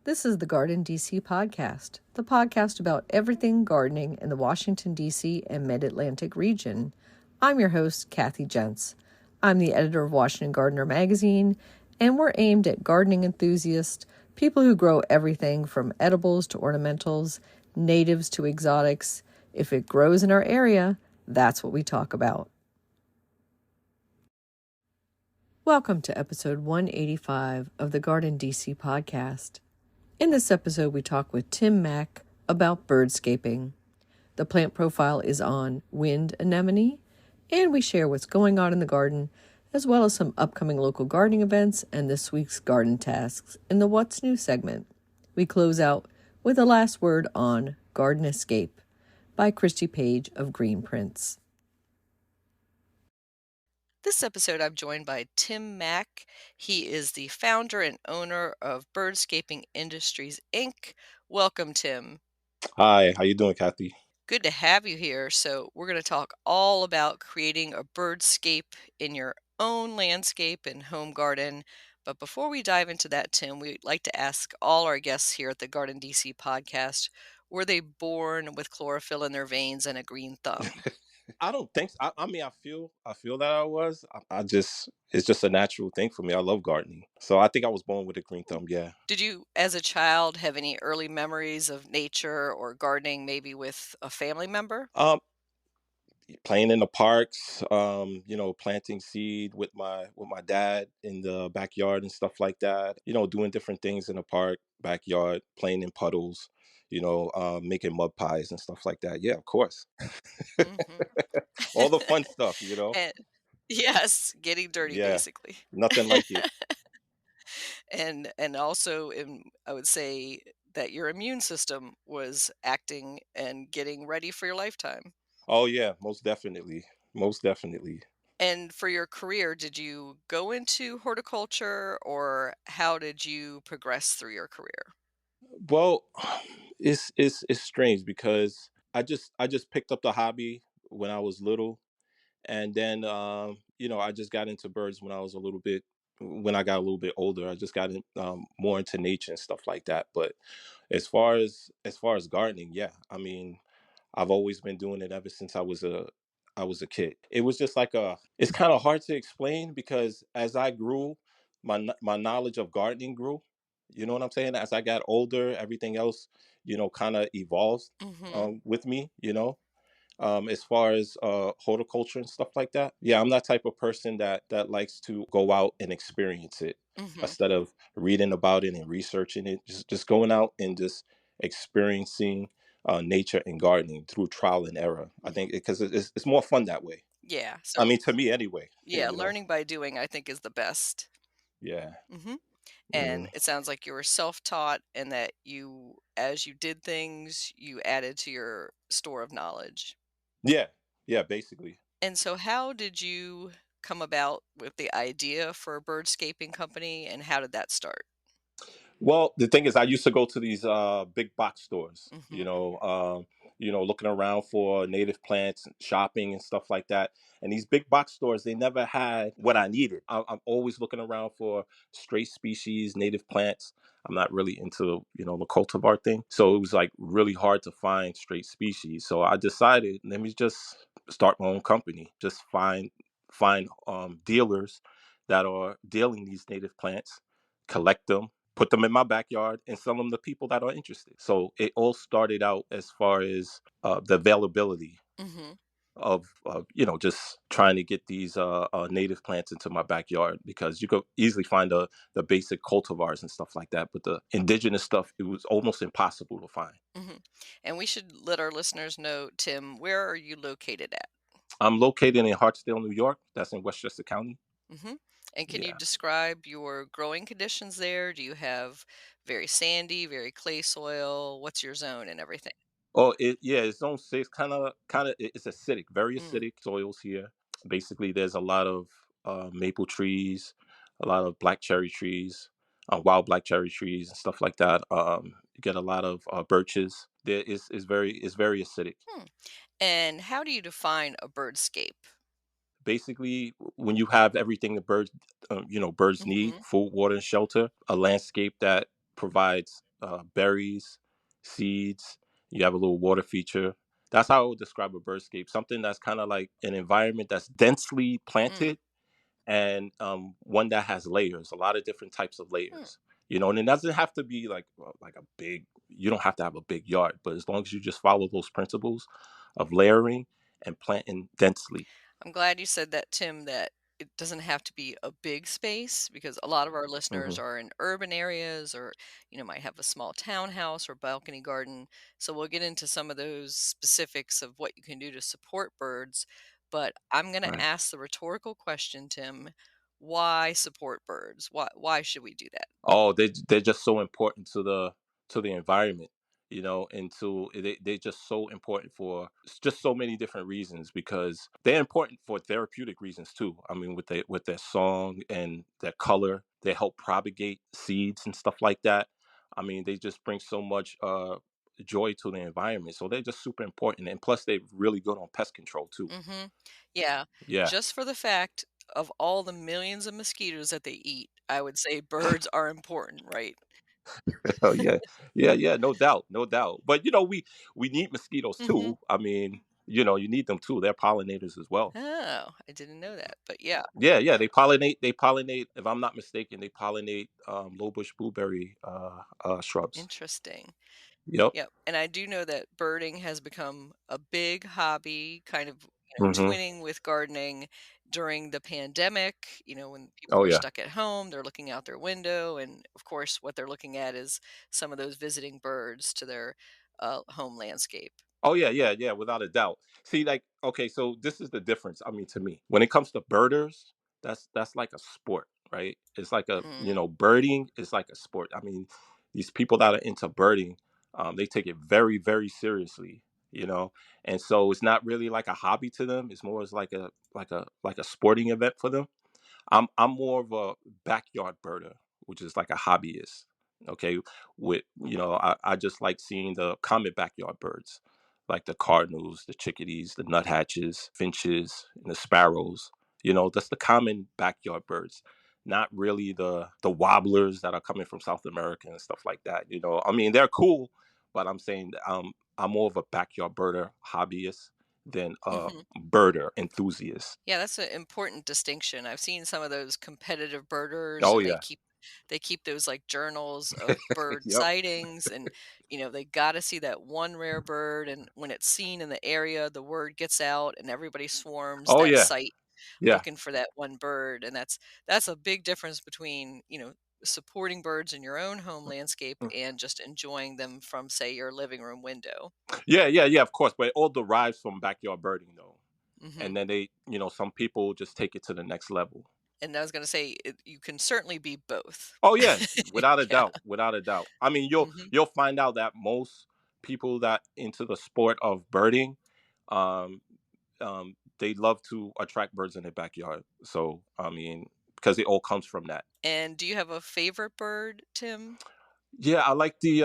This is the GardenDC Podcast, the podcast about everything gardening in the Washington, D.C. and Mid-Atlantic region. I'm your host, Kathy Jentz. I'm the editor of Washington Gardener magazine, and we're aimed at gardening enthusiasts, people who grow everything from edibles to ornamentals, natives to exotics. If it grows in our area, that's what we talk about. Welcome to episode 185 of the GardenDC Podcast. In this episode, we talk with Tim Mack about birdscaping. The plant profile is on wind anemone, and we share what's going on in the garden, as well as some upcoming local gardening events and this week's garden tasks in the What's New segment. We close out with a last word on Garden Escape by Christy Page of Green Prints. This episode, I'm joined by Tim Mack. He is the founder and owner of Birdscaping Industries Inc. Welcome, Tim. Hi, how you doing, Kathy? Good to have you here. So we're going to talk all about creating a birdscape in your own landscape and home garden. But before we dive into that, Tim, we'd like to ask all our guests here at the GardenDC Podcast, were they born with chlorophyll in their veins and a green thumb? I don't think so. I mean, I feel that I was. It's just a natural thing for me. I love gardening, so I think I was born with a green thumb. Yeah. Did you, as a child, have any early memories of nature or gardening, maybe with a family member? Playing in the parks. Planting seed with my dad in the backyard and stuff like that. Doing different things in the park, backyard, playing in puddles. Making mud pies and stuff like that. Yeah, of course. All the fun stuff. And, yes, getting dirty, Yeah, basically. nothing like it. And also, I would say that your immune system was acting and getting ready for your lifetime. Oh yeah, most definitely. Most definitely. And for your career, did you go into horticulture, or how did you progress through your career? Well, it's strange because I just picked up the hobby when I was little, and then I just got into birds when I got a little bit older. I just got more into nature and stuff like that. But as far as gardening, yeah, I mean, I've always been doing it ever since I was a kid. It was just like it's kind of hard to explain because as I grew, my knowledge of gardening grew. You know what I'm saying? As I got older, everything else, kind of evolved with me. As far as horticulture and stuff like that. Yeah, I'm that type of person that likes to go out and experience it instead of reading about it and researching it. Just going out and just experiencing nature and gardening through trial and error. I think because it's more fun that way. Yeah. I So, mean, to me anyway. yeah, learning by doing, I think, is the best. Yeah. hmm Mm. And it sounds like you were self-taught and that you, as you did things, you added to your store of knowledge. Yeah. Yeah. Basically. And so how did you come about with the idea for a birdscaping company, and how did that start? Well, the thing is, I used to go to these big box stores, hmm looking around for native plants, shopping and stuff like that. And these big box stores, they never had what I needed. I'm always looking around for straight species, native plants. I'm not really into, the cultivar thing. So it was like really hard to find straight species. So I decided, let me just start my own company. Just find dealers that are dealing these native plants, collect them, put them in my backyard and sell them to people that are interested. So it all started out as far as the availability hmm of just trying to get these native plants into my backyard because you could easily find the basic cultivars and stuff like that, but the indigenous stuff it was almost impossible to find. hmm And we should let our listeners know, Tim, where are you located at? I'm located in Hartsdale, New York. That's in Westchester County. hmm And can you Yeah. describe your growing conditions there? Do you have very sandy, very clay soil? What's your zone and everything? Oh, yeah, it's zone six, it's acidic, very Mm. acidic soils here. Basically, there's a lot of maple trees, a lot of black cherry trees, wild black cherry trees, and stuff like that. You get a lot of birches. It's very acidic. Hmm. And how do you define a birdscape? Basically, when you have everything the birds need: hmm food, water, and shelter. A landscape that provides berries, seeds. You have a little water feature. That's how I would describe a birdscape. Something that's kind of like an environment that's densely Mm. planted, and one that has layers, a lot of different types of Mm. layers. And it doesn't have to be like a big. You don't have to have a big yard, but as long as you just follow those principles of layering and planting densely. I'm glad you said that, Tim, that it doesn't have to be a big space because a lot of our listeners Hmm. are in urban areas or, might have a small townhouse or balcony garden. So we'll get into some of those specifics of what you can do to support birds. But I'm going to Right. ask the rhetorical question, Tim. Why support birds? Why should we do that? Oh, they're just so important to the environment, and they're just so important for just so many different reasons, because they're important for therapeutic reasons too. I mean, with their song and their color, they help propagate seeds and stuff like that. I mean, they just bring so much joy to the environment. So they're just super important, and plus they're really good on pest control too. Mhm. Yeah, Yeah. just for the fact of all the millions of mosquitoes that they eat, I would say birds are important, right? Oh yeah, yeah, yeah, no doubt, no doubt. But we need mosquitoes Mhm. too. I mean, you need them too. They're pollinators as well. Oh, I didn't know that, but yeah, Yeah, yeah, they pollinate. They pollinate. If I'm not mistaken, they pollinate lowbush blueberry shrubs. interesting. Yep. Yep, and I do know that birding has become a big hobby, kind of, Hmm. twinning with gardening during the pandemic, when people Oh are yeah. stuck at home, they're looking out their window, and of course, what they're looking at is some of those visiting birds to their home landscape. Oh yeah, yeah, yeah, without a doubt. See, like, okay, so this is the difference. I mean, to me, when it comes to birders, that's like a sport, right? It's like Mm, birding is like a sport. I mean, these people that are into birding, they take it very, very seriously, you know, and so it's not really like a hobby to them. It's more as like a sporting event for them. I'm more of a backyard birder, which is like a hobbyist. Okay, with I just like seeing the common backyard birds, like the cardinals, the chickadees, the nuthatches, finches, and the sparrows. That's the common backyard birds, not really the wobblers that are coming from South America and stuff like that. I mean, they're cool, but I'm saying I'm more of a backyard birder hobbyist than a mhm. birder enthusiast. Yeah, that's an important distinction. I've seen some of those competitive birders Oh and yeah. they keep those like journals of bird Yep. sightings and they got to see that one rare bird and when it's seen in the area the word gets out and everybody swarms Oh that yeah. site Yeah. looking for that one bird and that's a big difference between, supporting birds in your own home landscape Mm. and just enjoying them from say your living room window. Yeah, yeah, yeah, of course. But it all derives from backyard birding though. Mhm. And then some people just take it to the next level. And I was going to say you can certainly be both. Oh yeah, without a Yeah. doubt. Without a doubt. I mean, you'll Mhm. you'll find out that most people that into the sport of birding, um, they love to attract birds in their backyard. So I mean, because it all comes from that. And do you have a favorite bird, Tim? Yeah, I like the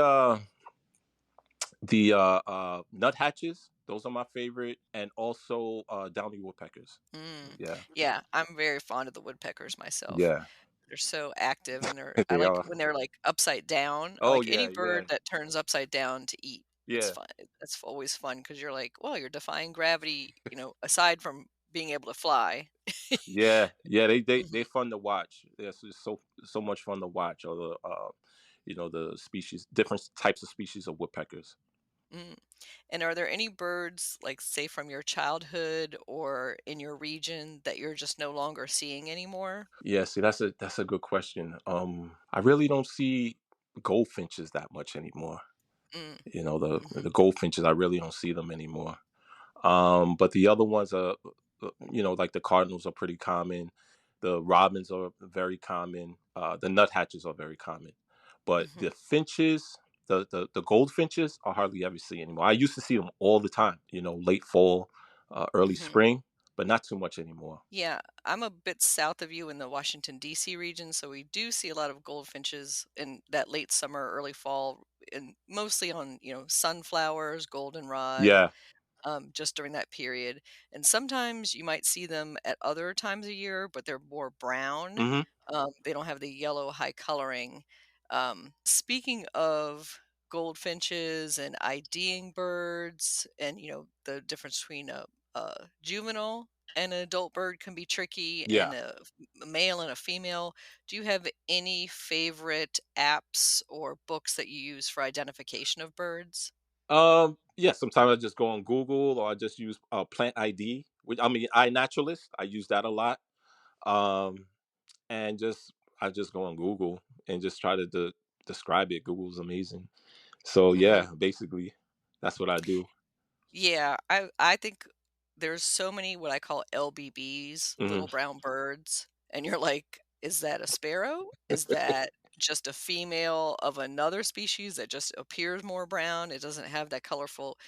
nuthatches. Those are my favorite, and also downy woodpeckers. Mm. Yeah, Yeah, I'm very fond of the woodpeckers myself. yeah, They're so active and I they like are. when they're like upside down. I Oh like any yeah, yeah, bird that turns upside down to eat. It's yeah, fun. That's always fun because you're like, well, you're defying gravity, aside from being able to fly. yeah, yeah. They Mhm. fun to watch. It's just so much fun to watch. Or the species, different types of species of woodpeckers. Mm. And are there any birds, like say from your childhood or in your region that you're just no longer seeing anymore? Yeah, see, that's a good question. I really don't see goldfinches that much anymore. Mm. The goldfinches, I really don't see them anymore. But the other ones are, like the cardinals are pretty common. The robins are very common. The nuthatches are very common. But Mhm. the finches, the goldfinches, I hardly ever see anymore. I used to see them all the time. Late fall, early Mhm. spring, but not too much anymore. Yeah, I'm a bit south of you in the Washington, D.C. region, so we do see a lot of goldfinches in that late summer, early fall, and mostly on, sunflowers, goldenrod, Yeah. just during that period. And sometimes you might see them at other times of year, but they're more brown. Hmm. They don't have the yellow high coloring. Speaking of goldfinches and IDing birds, and the difference between a juvenile and an adult bird can be tricky, Yeah. and a male and a female. Do you have any favorite apps or books that you use for identification of birds? Yeah, sometimes I just go on Google or I just use Plant ID, which I mean iNaturalist. I use that a lot. Um, and just I just go on Google and just try to describe it. Google's amazing. So Hmm. yeah, basically that's what I do. Yeah, I think there's so many what I call LBBs, Hmm. little brown birds, and you're like, is that a sparrow? Is that just a female of another species that just appears more brown? It doesn't have that colorful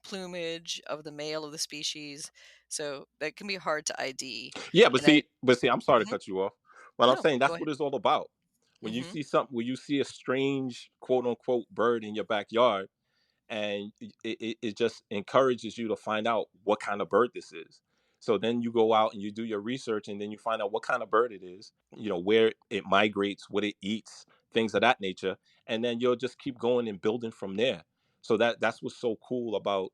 plumage of the male of the species, so that can be hard to ID. Yeah, And I, but see, I'm sorry to mhm, cut you off. Well, I'm no, saying go that's ahead. what it's all about. Hmm. When you see a strange quote unquote bird in your backyard, and it just encourages you to find out what kind of bird this is. So then you go out and you do your research, and then you find out what kind of bird it is, where it migrates, what it eats, things of that nature, and then you'll just keep going and building from there. So that's what's so cool about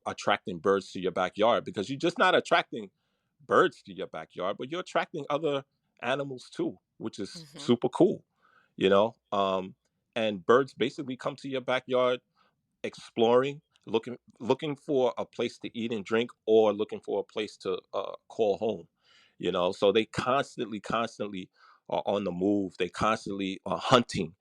attracting birds to your backyard, because you're just not attracting birds to your backyard, but you're attracting other animals too, which is Hmm. super cool, you know. And birds basically come to your backyard exploring, looking for a place to eat and drink, or looking for a place to call home. So they constantly are on the move. They constantly are hunting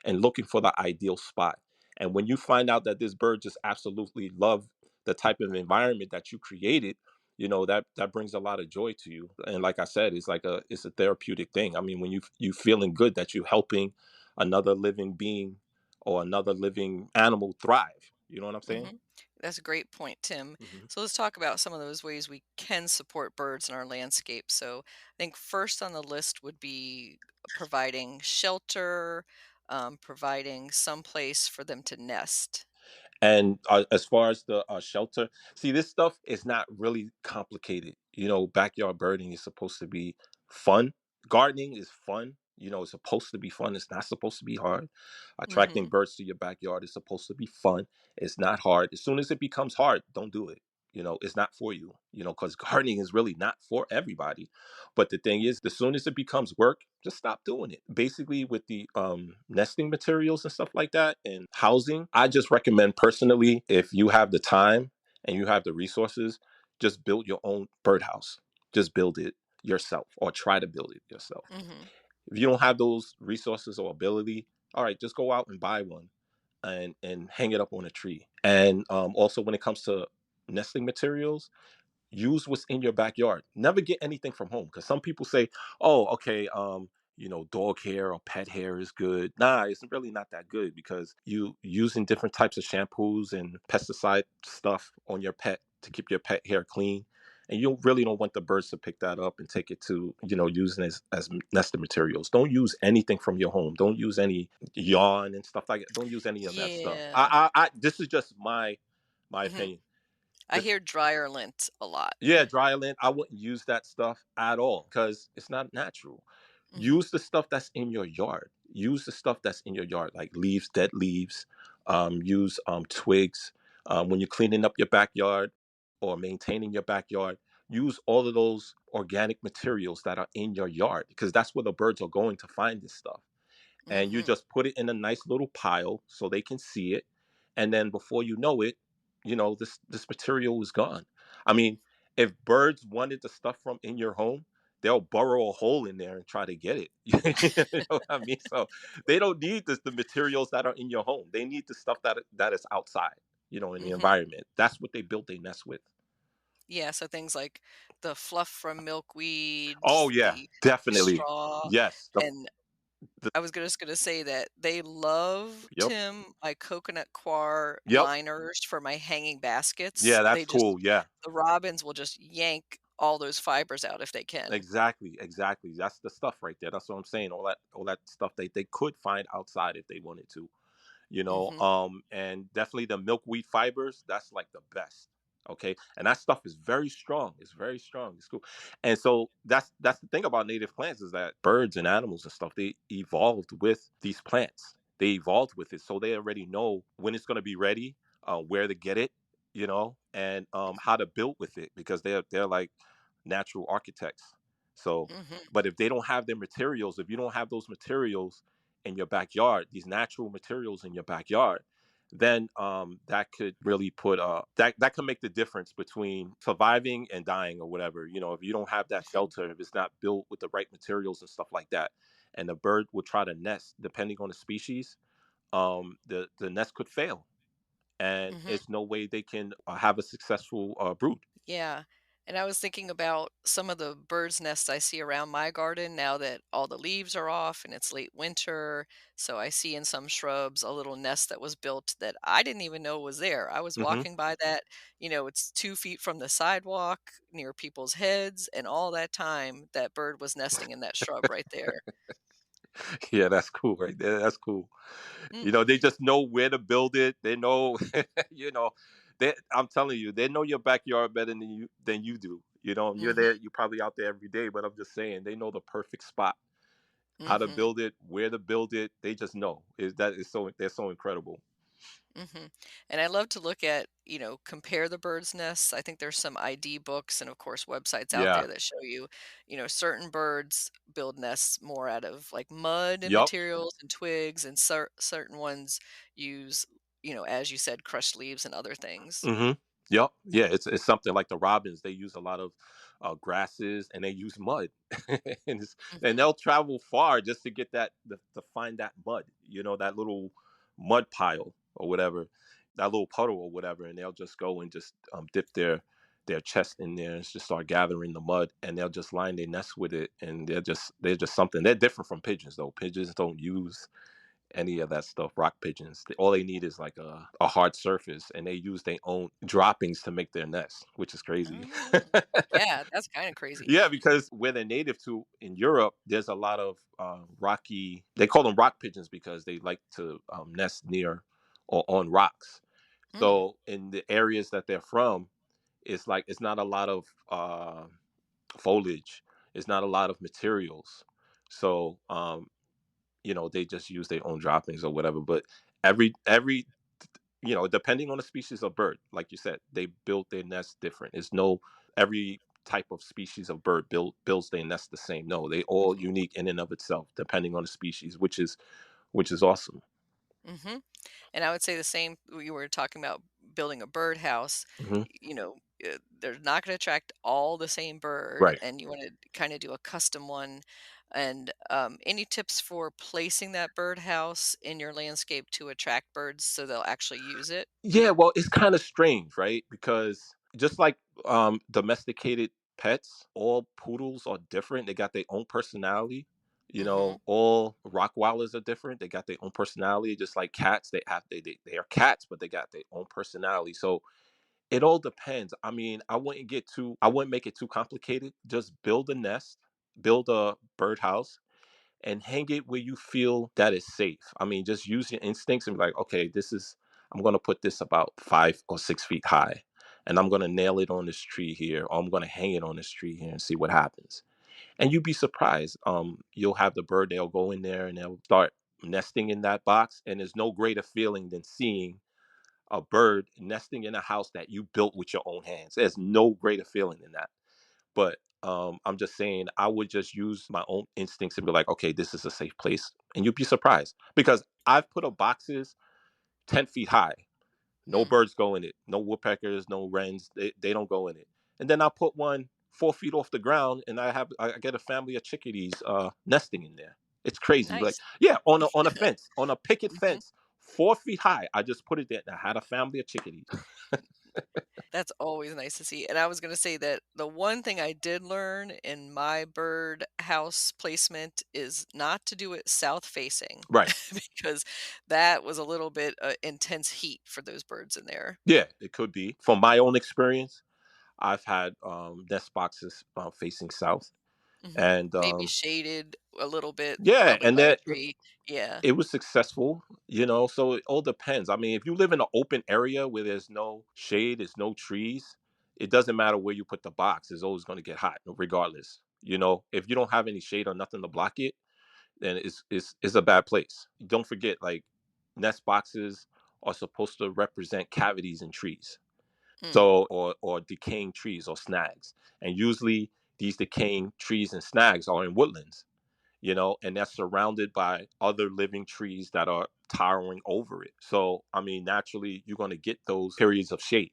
and looking for the ideal spot. And when you find out that this bird just absolutely love the type of environment that you created, that brings a lot of joy to you. And like I said, it's a therapeutic thing. I mean, when you feeling good that you're helping another living being or another living animal thrive. You know what I'm saying? Hmm. That's a great point, Tim. Hmm. So let's talk about some of those ways we can support birds in our landscape. So I think first on the list would be providing shelter, providing some place for them to nest. And as far as the shelter, see, this stuff is not really complicated. Backyard birding is supposed to be fun. Gardening is fun. It's supposed to be fun. It's not supposed to be hard. Attracting Hmm. birds to your backyard is supposed to be fun. It's not hard. As soon as it becomes hard, don't do it. It's not for you, because gardening is really not for everybody. But the thing is, as soon as it becomes work, just stop doing it. Basically, with the nesting materials and stuff like that and housing, I just recommend personally, if you have the time and you have the resources, just build your own birdhouse. Just build it yourself or try to build it yourself. Hmm. If you don't have those resources or ability, all right, just go out and buy one and hang it up on a tree. And also, when it comes to nesting materials, use what's in your backyard. Never get anything from home, because some people say, "Oh, okay, dog hair or pet hair is good." Nah, it's really not that good, because you using different types of shampoos and pesticide stuff on your pet to keep your pet hair clean. And you really don't want the birds to pick that up and take it to, using as nesting materials. Don't use anything from your home. Don't use any yarn and stuff like that. Don't use any of that stuff. Yeah. This is just my Hmm. opinion. I hear dryer lint a lot. Yeah, dry lint. I wouldn't use that stuff at all, because it's not natural. Hmm. Use the stuff that's in your yard. Use the stuff that's in your yard, like leaves, dead leaves. Use twigs. When you're cleaning up your backyard or maintaining your backyard, use all of those organic materials that are in your yard, because that's where the birds are going to find this stuff. And you Hmm. just put it in a nice little pile so they can see it. And then before you know it, this material is gone. I mean, if birds wanted the stuff from in your home, they'll burrow a hole in there and try to get it. You know what I mean? So they don't need the materials that are in your home. They need the stuff that is outside, in the Hmm. environment. That's what they built their nest with. Yeah, so things like the fluff from milkweed, Oh yeah, the definitely. straw, Yes. and The I was just gonna say that they love, Yep. Tim, my coconut coir Yep. liners for my hanging baskets. Yeah, that's cool. Yeah. The robins will just yank all those fibers out if they can. Exactly. That's the stuff right there. That's what I'm saying. All that stuff they could find outside if they wanted to. Mhm. And definitely the milkweed fibers, that's like the best. Okay, and that stuff is very strong. It's very strong. It's cool. And so that's the thing about native plants, is that birds and animals and stuff, they evolved with these plants. They evolved with it, so they already know when it's going to be ready, where to get it, and how to build with it, because they're like natural architects. So, Mm-hmm. but if they don't have their materials, if you don't have those materials in your backyard, these natural materials in your backyard, then that could really put that can make the difference between surviving and dying, or whatever. If you don't have that shelter, if it's not built with the right materials and stuff like that, and the bird will try to nest, depending on the species, the nest could fail, and Mm-hmm. it's no way they can have a successful brood. Yeah. And I was thinking about some of the birds' nests I see around my garden now that all the leaves are off and it's late winter. So I see in some shrubs a little nest that was built that I didn't even know was there. I was Hmm. walking by that, it's 2 feet from the sidewalk near people's heads. And all that time, that bird was nesting in that shrub right there. Yeah, that's cool right there. That's cool. Mm, They just know where to build it. They know, you know, I'm telling you, they know your backyard better than you do. You're mm-hmm, there, you're probably out there every day, but I'm just saying, they know the perfect spot, how to mm-hmm. build it, where to build it. They just know. They're so incredible. And I love to look at, compare the birds' nests. I think there's some ID books and, of course, websites out Yeah. there that show you, certain birds build nests more out of like mud and Yup. materials and twigs, and certain ones use, as you said, crushed leaves and other things. Hmm. Yep. Yeah, it's something like the robins. They use a lot of grasses, and they use mud, and, and Hmm. they'll travel far just to get to find that mud. That little mud pile or whatever, that little puddle or whatever, and they'll just go and just dip their chest in there and just start gathering the mud, and they'll just line their nest with it, and they're just something. They're different from pigeons, though. Pigeons don't use any of that stuff. Rock pigeons, all they need is like a hard surface, and they use their own droppings to make their nest, which is crazy. Oh, yeah, that's kind of crazy. Yeah, because where they're native to in Europe, there's a lot of rocky. They call them rock pigeons because they like to nest near or on rocks. Mm, So in the areas that they're from, it's not a lot of foliage. It's not a lot of materials. So they just use their own droppings or whatever. But every depending on the species of bird, like you said, they build their nest different. It's no every type of species of bird builds their nest the same. No, they all mhm, unique in and of itself, depending on the species, which is awesome. mhm. And I would say the same. You were talking about building a birdhouse. Hmm. They're not going to attract all the same bird, Right. and you want to kind of do a custom one. And any tips for placing that birdhouse in your landscape to attract birds so they'll actually use it? Yeah, well, it's kind of strange, right? Because just like domesticated pets, all poodles are different. They got their own personality. Hmm. All Rottweilers are different. They got their own personality. Just like cats, they are cats, but they got their own personality. So it all depends. I mean, I wouldn't make it too complicated. Just build a nest, build a birdhouse, and hang it where you feel that is safe. I mean, just use your instincts and be like, okay, I'm going to put this about 5 or 6 feet high, and I'm going to nail it on this tree here, or I'm going to hang it on this tree here and see what happens. And you'd be surprised. You'll have the bird, they'll go in there and they'll start nesting in that box. And there's no greater feeling than seeing a bird nesting in a house that you built with your own hands. There's no greater feeling than that. But I'm just saying, I would just use my own instincts and be like, okay, this is a safe place. And you'd be surprised because I've put up boxes 10 feet high. No Mm, birds go in it. No woodpeckers, no wrens. They don't go in it. And then I put one 4 feet off the ground, and I get a family of chickadees nesting in there. It's crazy. Like, nice. yeah, on a fence, on a picket Hmm. fence, 4 feet high. I just put it there, and I had a family of chickadees. That's always nice to see. And I was going to say that the one thing I did learn in my bird house placement is not to do it south facing Right. because that was a little bit intense heat for those birds in there. Yeah, it could be. From my own experience, I've had nest boxes facing south, And Maybe shaded a little bit, yeah, probably and by a that tree. Yeah. it was successful, so it all depends. I mean, if you live in an open area where there's no shade, there's no trees, it doesn't matter where you put the box, it's always going to get hot regardless. If you don't have any shade or nothing to block it, then it's a bad place. Don't forget, like, nest boxes are supposed to represent cavities in trees, Mm. so or decaying trees or snags. And usually these decaying trees and snags are in woodlands, and that's surrounded by other living trees that are towering over it. So, I mean, naturally, you're going to get those periods of shade.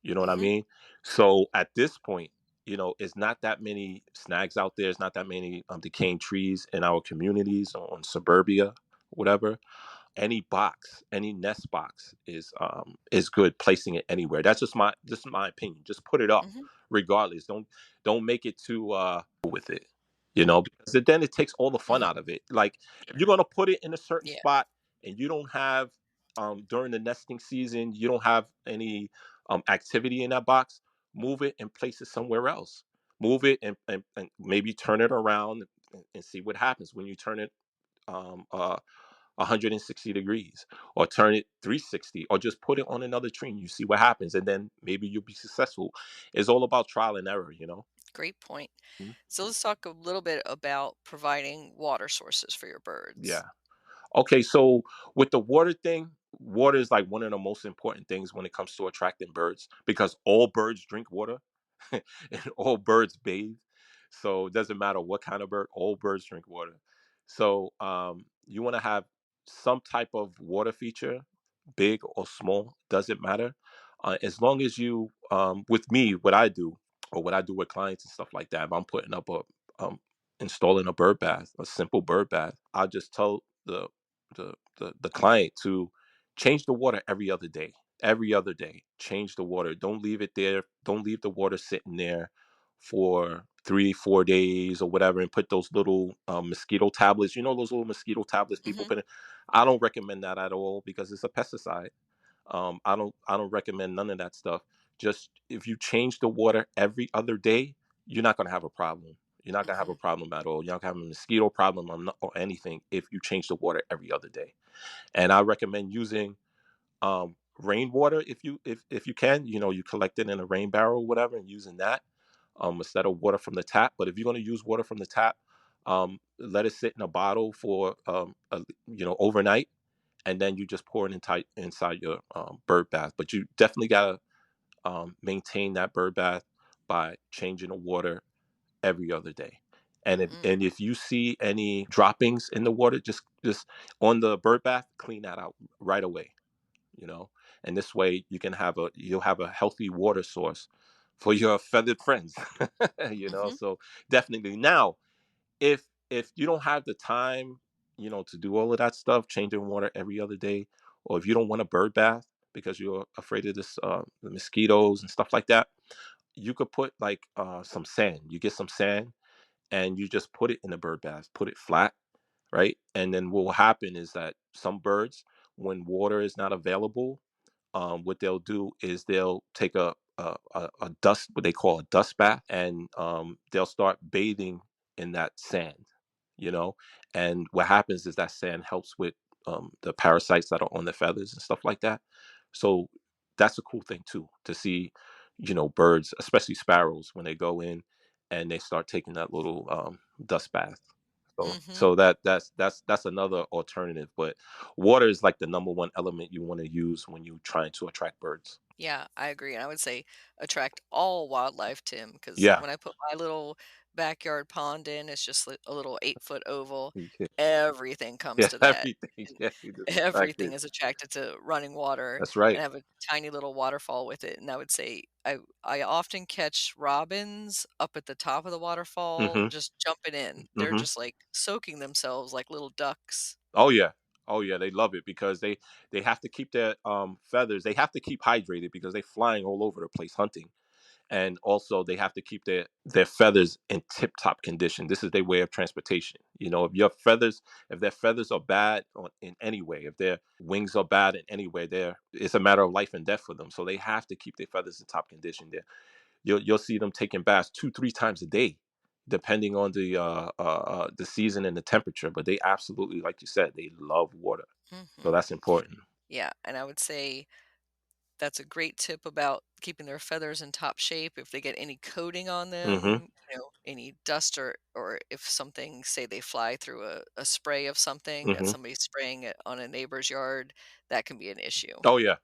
You know what I Mhm. mean? So, at this point, it's not that many snags out there. It's not that many decaying trees in our communities or on suburbia, whatever. Any nest box is good, placing it anywhere. That's just my opinion. Just put it up Mhm. regardless. Don't make it too with it, because then it takes all the fun Mhm. out of it. Like, if you're gonna put it in a certain Yeah. spot and you don't have during the nesting season, you don't have any activity in that box, move it and place it somewhere else. Move it and maybe turn it around and see what happens when you turn it um, uh, 160 degrees, or turn it 360, or just put it on another tree and you see what happens, and then maybe you'll be successful. It's all about trial and error. Great point. Mhm. So let's talk a little bit about providing water sources for your birds. Yeah. Okay, so with the water thing, water is like one of the most important things when it comes to attracting birds, because all birds drink water and all birds bathe. So it doesn't matter what kind of bird, all birds drink water. So you want to have some type of water feature, big or small, doesn't matter. As long as with me, what I do, or what I do with clients and stuff like that, if I'm putting up installing a bird bath, a simple bird bath, I just tell the client to change the water every other day. Every other day, change the water. Don't leave it there. Don't leave the water sitting there for 3 4 days or whatever, and put those little mosquito tablets. Those little mosquito tablets people Mhm. put in. I don't recommend that at all, because it's a pesticide. I don't recommend none of that stuff. Just, if you change the water every other day, you're not gonna have a problem. You're not gonna have a Mhm. problem at all. You're not gonna have a mosquito problem, or anything, if you change the water every other day. And I recommend using rainwater, if you can. You collect it in a rain barrel or whatever, and using that instead of water from the tap. But if you're gonna use water from the tap, let it sit in a bottle for overnight, and then you just pour it inside your bird bath. But you definitely gotta maintain that bird bath by changing the water every other day. And if Mm. and if you see any droppings in the water, just on the bird bath, clean that out right away. You know, and this way you'll have a healthy water source for your feathered friends. Mhm. So definitely. Now, if you don't have the time, to do all of that stuff, changing water every other day, or if you don't want a bird bath because you're afraid of the mosquitoes and stuff like that, you could put, like, some sand. You get some sand and you just put it in the bird bath, put it flat, right? And then what will happen is that some birds, when water is not available, what they'll do is they'll take a dust, what they call a dust bath, and they'll start bathing in that sand, you know. And what happens is that sand helps with the parasites that are on the feathers and stuff like that. So that's a cool thing too, to see, birds, especially sparrows, when they go in and they start taking that little dust bath. So Mhm. that's another alternative. But water is like the number one element you want to use when you're trying to attract birds. Yeah, I agree. And I would say attract all wildlife, Tim, because Yeah. when I put my little backyard pond in, it's just a little 8 foot oval. Yeah. Everything comes Yeah, to that. everything. And Yeah, you just attracted. everything is attracted to running water, That's right. and have a tiny little waterfall with it. And I would say I often catch robins up at the top of the waterfall Mm-hmm. just jumping in. They're Mm-hmm. just like soaking themselves like little ducks. Oh yeah. Oh yeah, they love it because they have to keep their feathers. They have to keep hydrated because they're flying all over the place hunting. And also they have to keep their feathers in tip top condition. This is their way of transportation. If their feathers are bad in any way, if their wings are bad in any way, it's a matter of life and death for them. So they have to keep their feathers in top condition. You'll see them taking baths 2 3 times a day. depending on the season and the temperature. But they absolutely, like you said, they love water. So Hmm. that's important. Yeah, and I would say that's a great tip about keeping their feathers in top shape. If they get any coating on Mm-hmm. them, any dust, or if something, say they fly through a spray of something that Mm-hmm. somebody's spraying it on a neighbor's yard, that can be an issue. Oh yeah.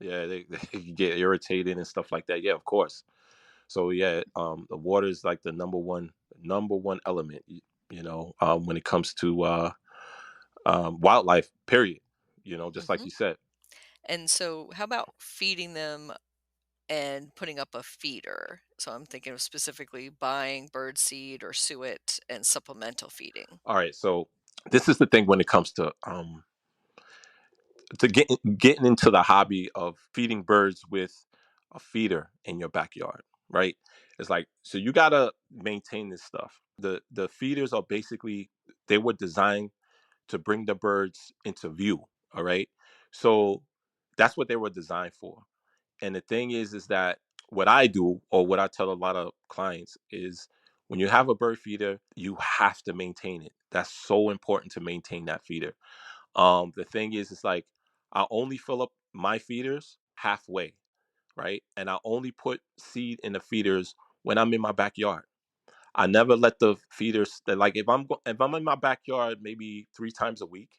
Yeah, they get irritated and stuff like that. Yeah, of course. So yeah, the water is like the number one element, when it comes to wildlife, period. Just like Hmm. you said. And so, how about feeding them and putting up a feeder? So, I'm thinking of specifically buying bird seed or suet and supplemental feeding. All right, so this is the thing when it comes to getting into the hobby of feeding birds with a feeder in your backyard, right? It's like, so you gotta maintain this stuff. The feeders are basically, they were designed to bring the birds into view. All right, so that's what they were designed for. And the thing is that what I do, or what I tell a lot of clients, is when you have a bird feeder, you have to maintain it. That's so important, to maintain that feeder. The thing is, it's like, I only fill up my feeders halfway, right? And I only put seed in the feeders when I'm in my backyard. I never let the feeders like, if I'm in my backyard maybe 3 times a week,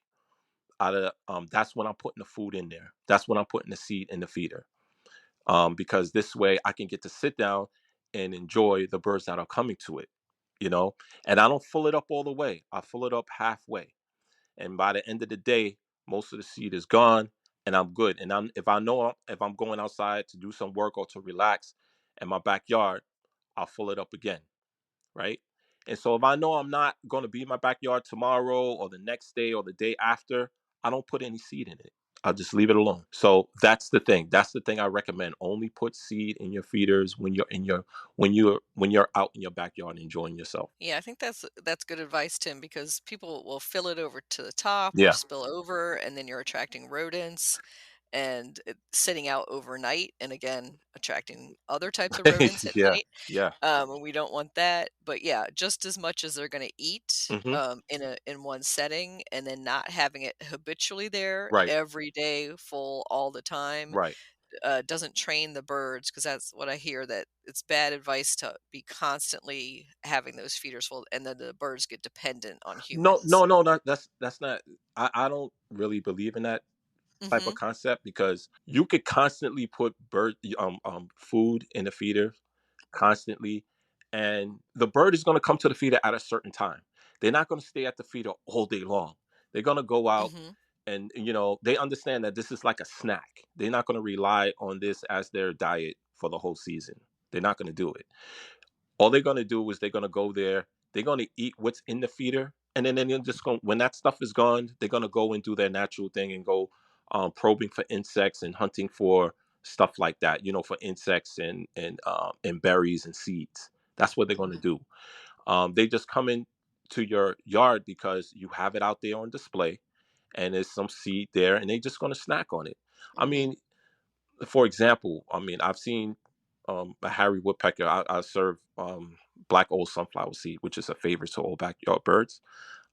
that's when I'm putting the food in there. That's when I'm putting the seed in the feeder. Because this way I can get to sit down and enjoy the birds that are coming to it, you know. And I don't fill it up all the way. I fill it up halfway, and by the end of the day, most of the seed is gone, and I'm good. And if I'm going outside to do some work or to relax in my backyard, I'll fill it up again, right? And so if I know I'm not going to be in my backyard tomorrow or the next day or the day after, I don't put any seed in it. I'll just leave it alone. So that's the thing. That's the thing I recommend. Only put seed in your feeders when you're out in your backyard enjoying yourself. Yeah, I think that's good advice, Tim, because people will fill it over to the top or Yeah. spill over, and then you're attracting rodents and sitting out overnight, and again attracting other types of rodents at Yeah. night. Yeah. And we don't want that. But yeah, just as much as they're going to eat Hmm. in one setting, and then not having it habitually there Right. every day, full all the time, Right. doesn't train the birds, because that's what I hear, that it's bad advice to be constantly having those feeders full, and then the birds get dependent on No, humans. no, no, that's not. I don't really believe in that type of Mhm. concept, because you could constantly put food in the feeder constantly, and the bird is going to come to the feeder at a certain time. They're not going to stay at the feeder all day long. They're going to go out, Mhm. and they understand that this is like a snack. They're not going to rely on this as their diet for the whole season. They're not going to do it. All they're going to do is they're going to go there, they're going to eat what's in the feeder, and then they're just going, when that stuff is gone, they're going to go and do their natural thing and go probing for insects and hunting for stuff like that, for insects and berries and seeds. That's what they're going to Mhm. do. They just come in to your yard because you have it out there on display, and there's some seed there, and they're just going to snack on it. I Mhm. mean, for example, I mean, I've seen a hairy woodpecker. I serve black old sunflower seed, which is a favorite to all backyard birds.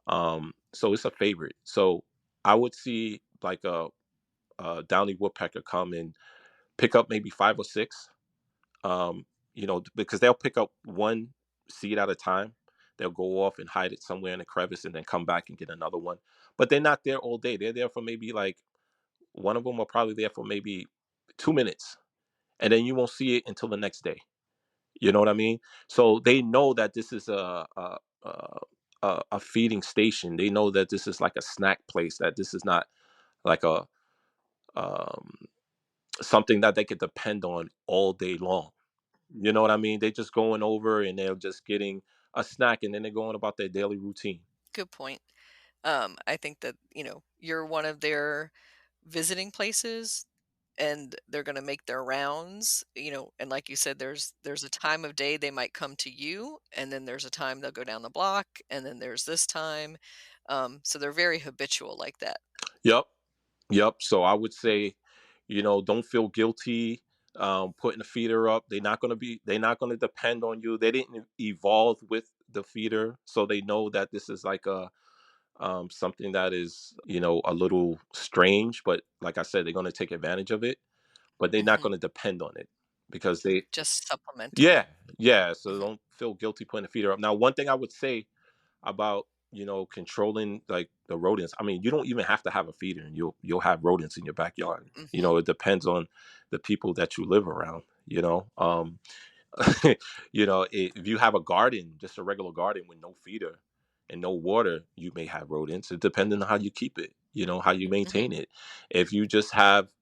So it's a favorite. So I would see like a downy woodpecker come and pick up maybe 5 or 6. Because they'll pick up one seed at a time. They'll go off and hide it somewhere in a crevice and then come back and get another one. But they're not there all day. They're there for maybe like, one of them are probably there for maybe 2 minutes, and then you won't see it until the next day. You know what I mean? So they know that this is a feeding station. They know that this is like a snack place. That this is not like a um, something that they could depend on all day long. You know what I mean? They're just going over and they're just getting a snack, and then they're going about their daily routine. Good point. I think that, you're one of their visiting places, and they're going to make their rounds, and like you said, there's a time of day they might come to you, and then there's a time they'll go down the block, and then there's this time. So they're very habitual like that. Yep. Yep. So I would say, don't feel guilty putting a feeder up. They're not going to depend on you. They didn't evolve with the feeder, so they know that this is like a something that is, a little strange, but like I said, they're going to take advantage of it, but they're not Mhm. going to depend on it because they, Just supplemental. yeah, yeah. So Mhm. don't feel guilty putting the feeder up. Now, one thing I would say about, controlling like the rodents. I mean, you don't even have to have a feeder, and you'll have rodents in your backyard. Mhm. It depends on the people that you live around. If you have a garden, just a regular garden with no feeder and no water, you may have rodents. It depends on how you keep it, how you Mhm. maintain it. If you just have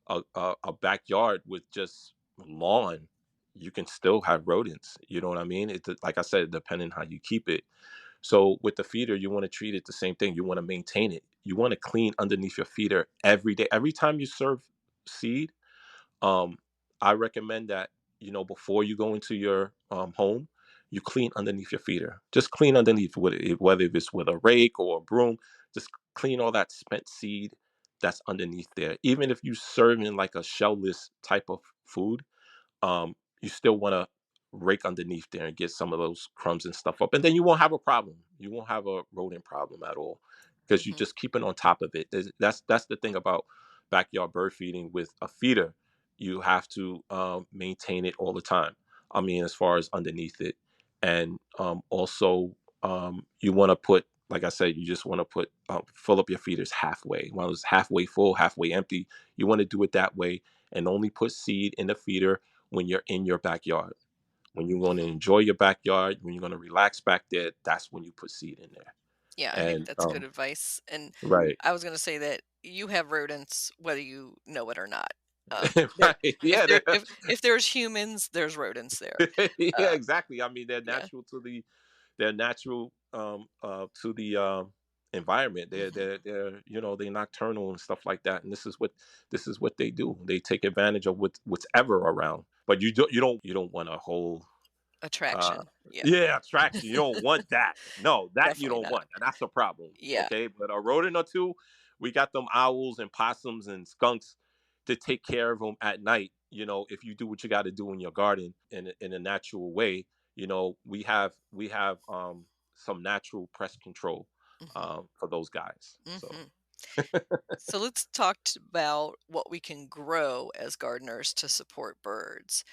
a backyard with just lawn, you can still have rodents. You know what I mean? It, like I said, depending how you keep it. So with the feeder, you want to treat it the same thing. You want to maintain it. You want to clean underneath your feeder every day. Every time you serve seed, um, I recommend that, before you go into your home, you clean underneath your feeder. Just clean underneath, whether it's with a rake or a broom. Just clean all that spent seed that's underneath there. Even if you serve in like a shellless type of food, you still want to rake underneath there and get some of those crumbs and stuff up, and then you won't have a problem. You won't have a rodent problem at all because you Mhm. just keeping on top of it. That's the thing about backyard bird feeding with a feeder. You have to maintain it all the time. I mean, as far as underneath it, and also you want to put, like I said, you just want to put fill up your feeders halfway. While it's halfway full, halfway empty, you want to do it that way, and only put seed in the feeder when you're in your backyard. When you want to Mhm. enjoy your backyard, when you're going to relax back there, that's when you put seed in there. Yeah, I think And that's good advice, and right, I was gonna say that you have rodents whether you know it or not. There right, yeah, if there's humans, there's rodents there. yeah, Uh, exactly. I mean, they're yeah. natural to the environment. Mhm. They're nocturnal and stuff like that. And this is what they do. They take advantage of what's ever around. But you don't want a whole uh Attraction. Yeah. yeah, attraction. You don't want that. No, that you Definitely don't not. want, and that's a problem. Yeah. Okay, but a rodent or two, we got them owls and possums and skunks to take care of them at night. If you do what you got to do in your garden in a natural way, we have some natural pest control Mhm. for those guys. So Mhm. So let's about what we can grow as gardeners to support birds.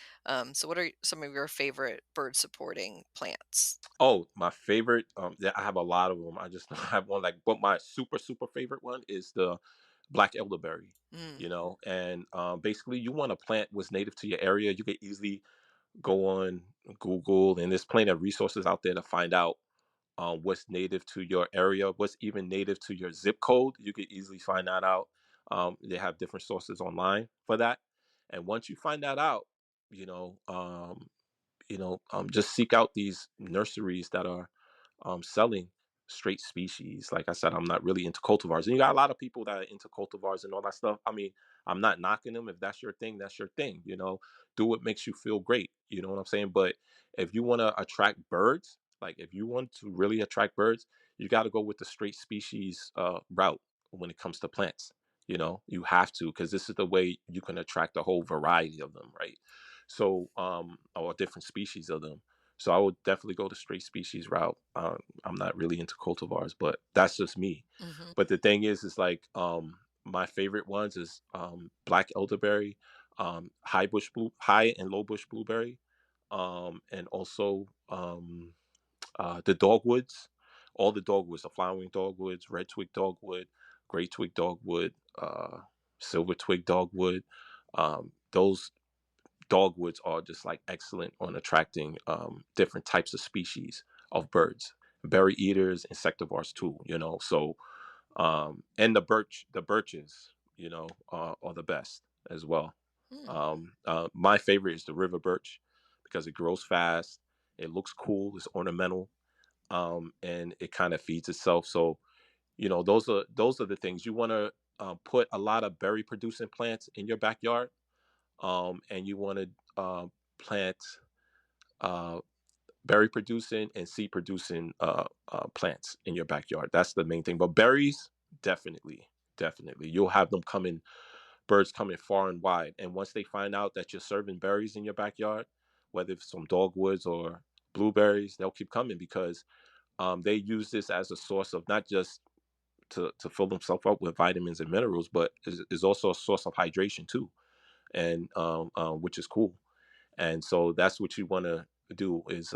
So what are some of your favorite bird supporting plants? oh, my favorite, yeah, I have a lot of them. I just don't have one, like, but my super super favorite one is the black elderberry. Mm. And basically, you want to plant what's native to your area. You can easily go on Google, and there's plenty of resources out there to find out what's native to your area, what's even native to your zip code. You can easily find that out. They have different sources online for that. And once you find that out, you know, um, just seek out these nurseries that are selling straight species. Like I said, I'm not really into cultivars, and you got a lot of people that are into cultivars and all that stuff. I mean, I'm not knocking them. If that's your thing, that's your thing. Do what makes you feel great. You know what I'm saying? But if you want to attract birds, like if you want to really attract birds, you got to go with the straight species route when it comes to plants. You have to, because this is the way you can attract a whole variety of them, right? So, or different species of them. So I would definitely go the straight species route. I'm not really into cultivars, but that's just me. Mhm. But the thing is like my favorite ones is black elderberry, high and low bush blueberry, and also the dogwoods, all the dogwoods, the flowering dogwoods, red twig dogwood, gray twig dogwood, silver twig dogwood. Those dogwoods are just like excellent on attracting different types of species of birds, berry eaters, insectivores too. So and the birches, are the best as well. Mm. My favorite is the river birch because it grows fast, it looks cool, it's ornamental, and it kind of feeds itself. So those are the things you want to put a lot of berry producing plants in your backyard, and you want to plant uh, berry producing and seed producing plants in your backyard. That's the main thing. But berries, definitely, definitely, you'll have them coming, birds coming far and wide. And once they find out that you're serving berries in your backyard, whether it's some dogwoods or blueberries, they'll keep coming because they use this as a source of not just to fill themselves up with vitamins and minerals, but is also a source of hydration too, and which is cool. And so that's what you want to do is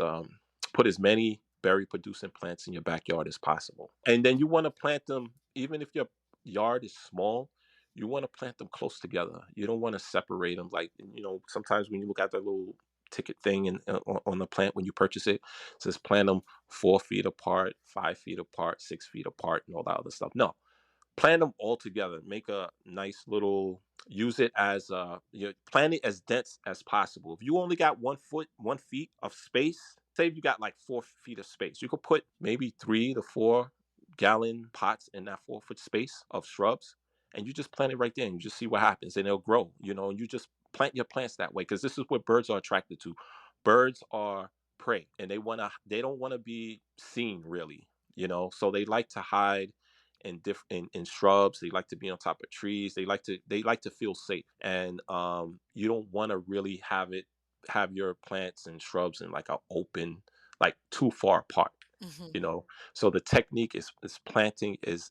put as many berry producing plants in your backyard as possible. And then you want to plant them, even if your yard is small, you want to plant them close together. You don't want to separate them. Like, sometimes when you look at the little ticket thing and on the plant when you purchase it, it says plant them 4 feet apart, 5 feet apart, 6 feet apart, and all that other stuff. No, plant them all together. Make a nice little. Use it as plant it as dense as possible. If you only got 1 feet of space, say if you got like 4 feet of space, you could put maybe 3 to 4 gallon pots in that 4 foot space of shrubs, and you just plant it right there, and you just see what happens, and it'll grow. And you just plant your plants that way because this is what birds are attracted to. Birds are prey, and they don't want to be seen really. So they like to hide in shrubs. They like to be on top of trees. They like to feel safe, and you don't want to really have your plants and shrubs in like a open, like too far apart. Hmm. So the technique is planting as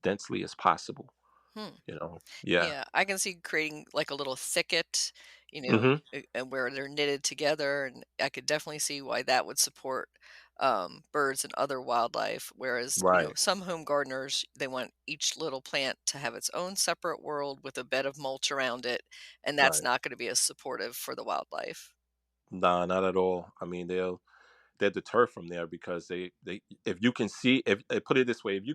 densely as possible. Hmm. Yeah. Yeah, I can see creating like a little thicket, Hmm. and where they're knitted together, and I could definitely see why that would support birds and other wildlife. Whereas, Right. some home gardeners, they want each little plant to have its own separate world with a bed of mulch around it, and that's Right. not going to be as supportive for the wildlife. Nah, not at all. I mean, they're deterred from there because they if you can see, if put it this way, if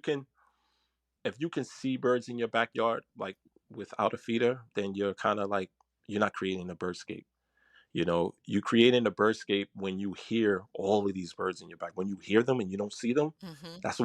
you can see birds in your backyard, like without a feeder, then you're kind of like you're not creating a birdscape. You creating a birdscape when you hear all of these birds in your back. When you hear them and you don't see them, Hmm. that's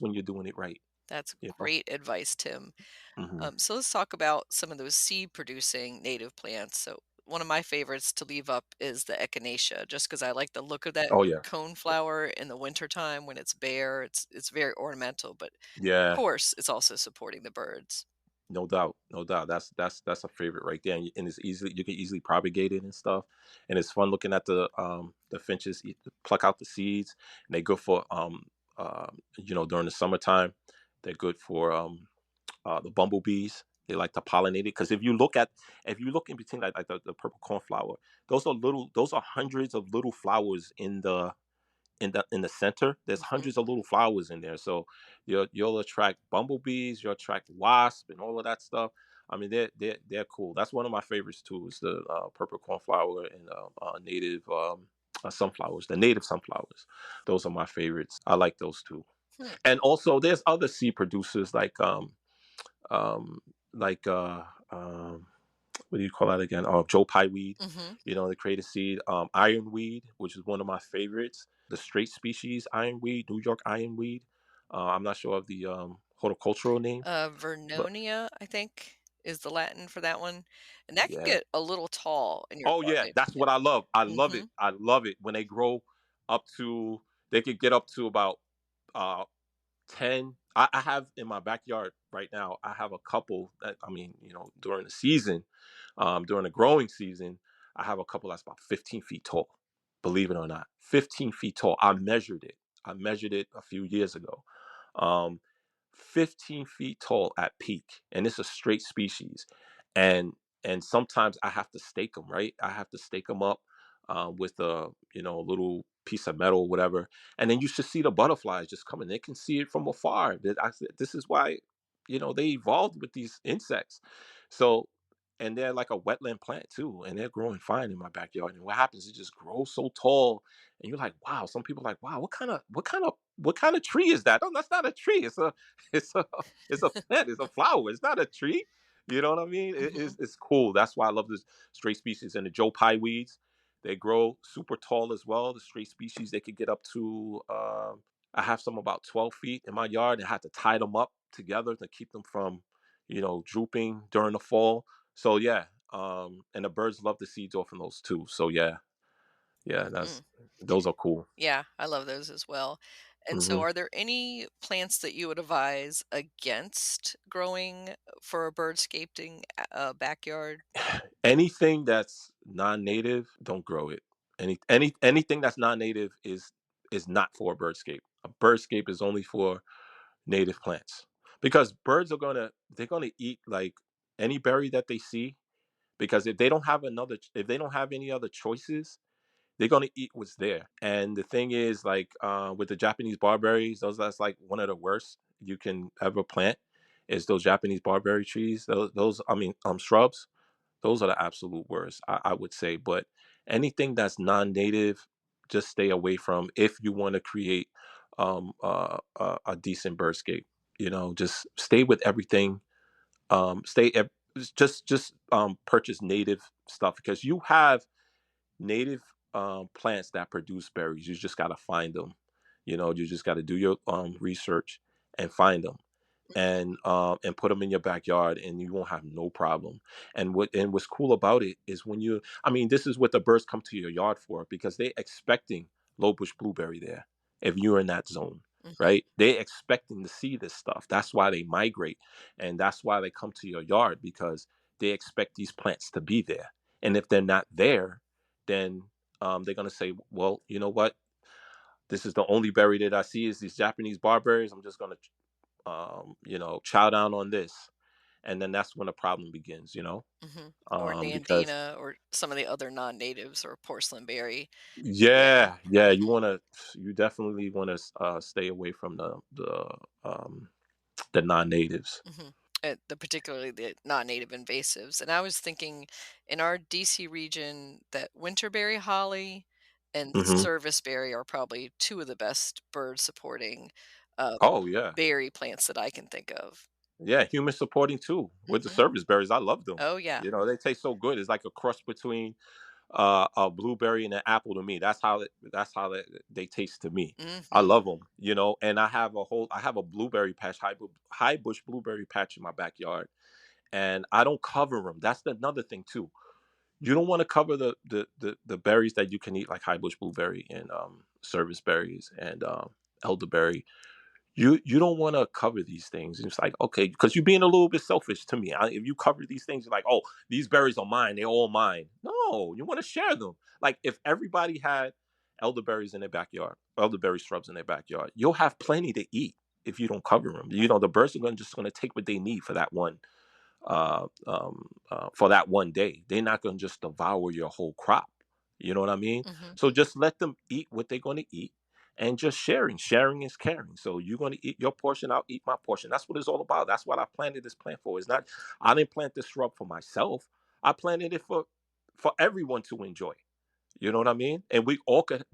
when you're doing it right. That's You know. great advice, Tim. Hmm. So let's talk about some of those seed producing native plants. So one of my favorites to leave up is the echinacea, just because I like the look of that Oh yeah, cone flower in the wintertime when it's bare. It's very ornamental, but of yeah, course it's also supporting the birds. no doubt, no doubt. That's a favorite right there, and it's easily you can easily propagate it and stuff, and it's fun looking at the finches pluck out the seeds, and they're good for during the summertime, they're good for the bumblebees. They like to pollinate it because if you look in between like the purple cornflower, those are hundreds of little flowers in the center. There's Hmm. hundreds of little flowers in there, so you'll attract bumblebees, you'll attract wasps and all of that stuff. I mean, they're cool. That's one of my favorites too. Is the purple cornflower and native sunflowers, the native sunflowers. Those are my favorites. I like those too. Hmm. And also, there's other seed producers um, like what do you call that again? Joe Pye weed. Hmm. They create a seed. Ironweed, which is one of my favorites. The straight species ironweed, New York ironweed. I'm not sure of the horticultural name, but Vernonia, I think, is the Latin for that one, and that can yeah. get a little tall in your Oh yeah, garden. that's what I love. I love Hmm. it. I love it when they grow up to. They could get up to about uh 10. I have in my backyard right now, I have a couple that, I mean, during the season, during the growing season, I have a couple that's about 15 feet tall. Believe it or not, 15 feet tall. I measured it a few years ago. Um, 15 feet tall at peak, and it's a straight species. And sometimes I have to stake them, right? I have to stake them up with a little piece of metal or whatever, and then you should see the butterflies just coming. They can see it from afar. This is why they evolved with these insects. So, and they're like a wetland plant too, and they're growing fine in my backyard. And what happens? It just grows so tall, and you're like, wow. Some people are like, wow, what kind of tree is that? Oh, that's not a tree. It's a it's a plant. It's a flower. It's not a tree. You know what I mean? Hmm. It's cool. That's why I love this straight species. And the Joe Pye weeds, they grow super tall as well. The straight species, they could get up to, I have some about 12 feet in my yard. I had to tie them up together to keep them from, drooping during the fall. So yeah, and the birds love the seeds off of those too. So yeah, yeah, Hmm. those are cool. Yeah, I love those as well. And so, Hmm. are there any plants that you would advise against growing for a birdscaping backyard? Anything that's non-native, don't grow it. Anything that's non-native is not for a birdscape. A birdscape is only for native plants, because birds are they're gonna eat like any berry that they see, because if they don't have any other choices, they're gonna eat what's there. And the thing is, like, with the Japanese barberries, that's like one of the worst you can ever plant, is those Japanese barberry trees. Those I mean, shrubs. Those are the absolute worst, I would say. But anything that's non-native, just stay away from if you want to create a decent birdscape. Just stay with everything. Stay just purchase native stuff, because you have native plants that produce berries. You just got to find them. You just got to do your research and find them, and put them in your backyard, and you won't have no problem. And what's cool about it is, I mean, this is what the birds come to your yard for, because they expecting lowbush blueberry there. If you're in that zone, Mm-hmm. right, they expecting to see this stuff. That's why they migrate, and that's why they come to your yard, because they expect these plants to be there. And if they're not there, then they're gonna say, well, you know what? This is the only berry that I see is these Japanese barberries. I'm just gonna chow down on this. And then that's when the problem begins, Mm-hmm. Or because Nandina, or some of the other non-natives, or porcelain berry. Yeah. yeah, you definitely want to stay away from the non-natives. Mm-hmm. Particularly the non-native invasives. And I was thinking, in our DC region, that winterberry holly and Hmm. serviceberry are probably two of the best bird supporting uh, Oh yeah, berry plants that I can think of. yeah, human supporting too with the Hmm. service berries. I love them. Oh yeah. They taste so good. It's like a cross between a blueberry and an apple to me. They taste to me. I Hmm. love them, and I have a blueberry patch, high bush blueberry patch in my backyard, and I don't cover them. That's another thing too. You don't want to cover the berries that you can eat, like high bush blueberry and service berries and elderberry. You don't want to cover these things. It's like, okay, because you're being a little bit selfish to me. If you cover these things, you're like, oh, these berries are mine. They're all mine. No, you want to share them. Like, if everybody had elderberries in their backyard, elderberry shrubs in their backyard, you'll have plenty to eat if you don't cover them. The birds are just going to take what they need for that one day. They're not going to just devour your whole crop. You know what I mean? Hmm. So just let them eat what they're going to eat, and just sharing is caring. So you're going to eat your portion, I'll eat my portion. That's what it's all about. That's what I planted this plant for. It's not, I didn't plant this shrub for myself. I planted it for everyone to enjoy. You know what I mean? And we all could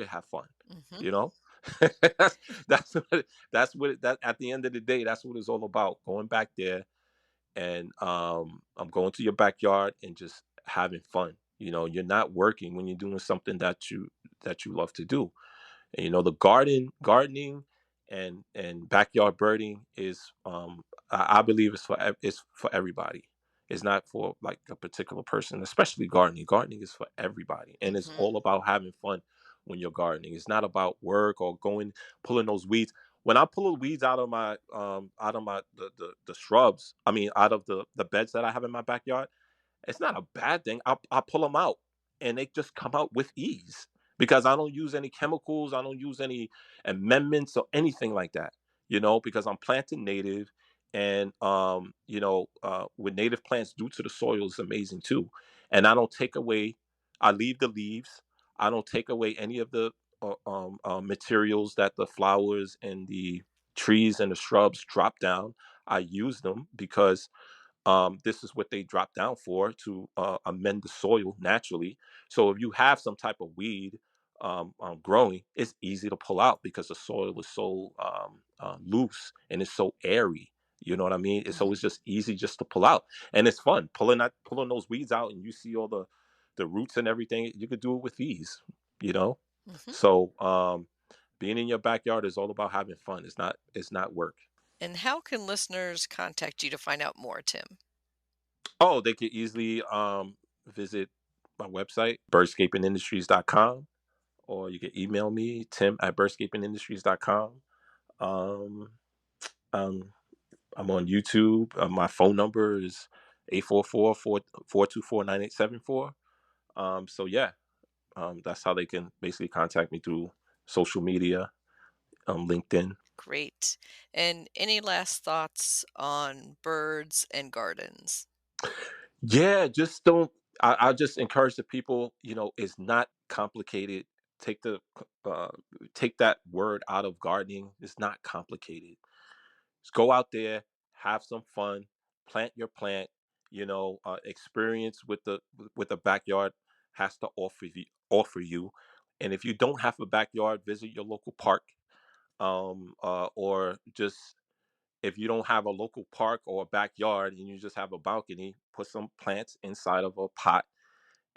have fun. Hmm. You know, that's that at the end of the day, that's what it's all about. Going back there, and I'm going to your backyard and just having fun. You're not working when you're doing something that you love to do. And, the gardening and backyard birding is, I believe it's for everybody. It's not for like a particular person, especially gardening. Gardening is for everybody, and it's Hmm. all about having fun when you're gardening. It's not about work or pulling those weeds. When I pull the weeds out of my the shrubs, I mean, out of the beds that I have in my backyard, it's not a bad thing. I pull them out, and they just come out with ease, because I don't use any chemicals. I don't use any amendments or anything like that. Because I'm planting native, and what native plants do to the soil is amazing too. And I don't take away. I leave the leaves. I don't take away any of the materials that the flowers and the trees and the shrubs drop down. I use them because this is what they drop down for, to amend the soil naturally. So if you have some type of weed growing, it's easy to pull out, because the soil is so loose and it's so airy. You know what I mean? So Hmm. it's just easy just to pull out, and it's fun pulling those weeds out, and you see all the roots and everything. You could do it with ease. You know, Hmm. so being in your backyard is all about having fun. It's not work. And how can listeners contact you to find out more, Tim? Oh, they could easily visit my website, birdscapingindustries.com, or you can email me, tim@birdscapingindustries.com. Um, um, I'm on YouTube. My phone number is 844-424-9874. So yeah, That's how they can basically contact me through social media, LinkedIn. Great. And any last thoughts on birds and gardens? Yeah, just don't. I just encourage the people. It's not complicated. Take the uh, take that word out of gardening. It's not complicated. Just go out there, have some fun, plant your plant. Experience with the backyard has to offer you. And if you don't have a backyard, visit your local park, or just if you don't have a local park or a backyard and you just have a balcony, put some plants inside of a pot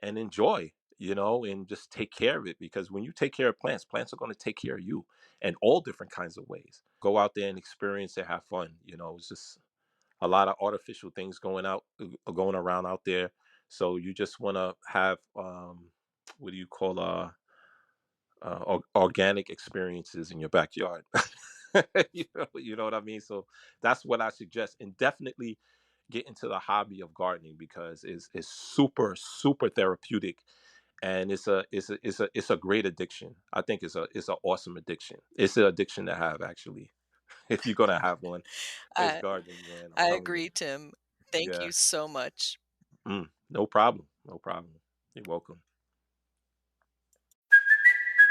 and enjoy, and just take care of it. Because when you take care of plants, plants are going to take care of you in all different kinds of ways. Go out there and experience it, have fun. It's just a lot of artificial things going around out there. So you just want to have, what do you call, organic experiences in your backyard. You know what I mean? So that's what I suggest, and definitely get into the hobby of gardening because it's super super therapeutic, and it's a great addiction. I think it's an awesome addiction. It's an addiction to have, actually. If you're gonna have one, it's I, gardening, man. I'm I telling you. agree, Tim. Thank Yeah. you so much. No problem. No problem. You're welcome.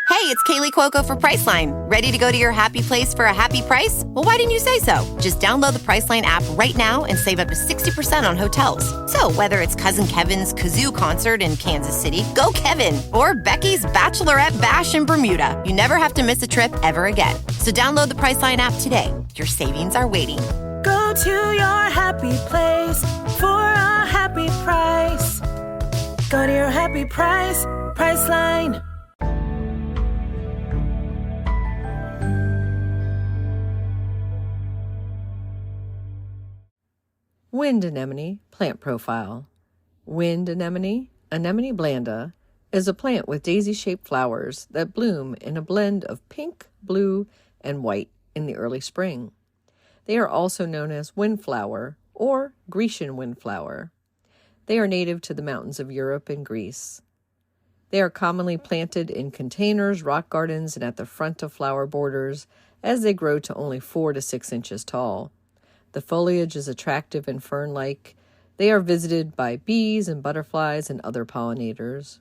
Hey, it's Kaylee Cuoco for Priceline. Ready to go to your happy place for a happy price? Well, why didn't you say so? Just download the Priceline app right now and save up to 60% on hotels. So whether it's Cousin Kevin's Kazoo Concert in Kansas City, go Kevin, or Becky's Bachelorette Bash in Bermuda, you never have to miss a trip ever again. So download the Priceline app today. Your savings are waiting. Go to your happy place for a happy price. Go to your happy price, Priceline. Wind anemone plant profile. Wind anemone, Anemone blanda, is a plant with daisy-shaped flowers that bloom in a blend of pink, blue, and white in the early spring. They are also known as windflower or Grecian windflower. They are native to the mountains of Europe and Greece. They are commonly planted in containers, rock gardens, and at the front of flower borders as they grow to only 4 to 6 inches tall. The foliage is attractive and fern-like. They are visited by bees and butterflies and other pollinators.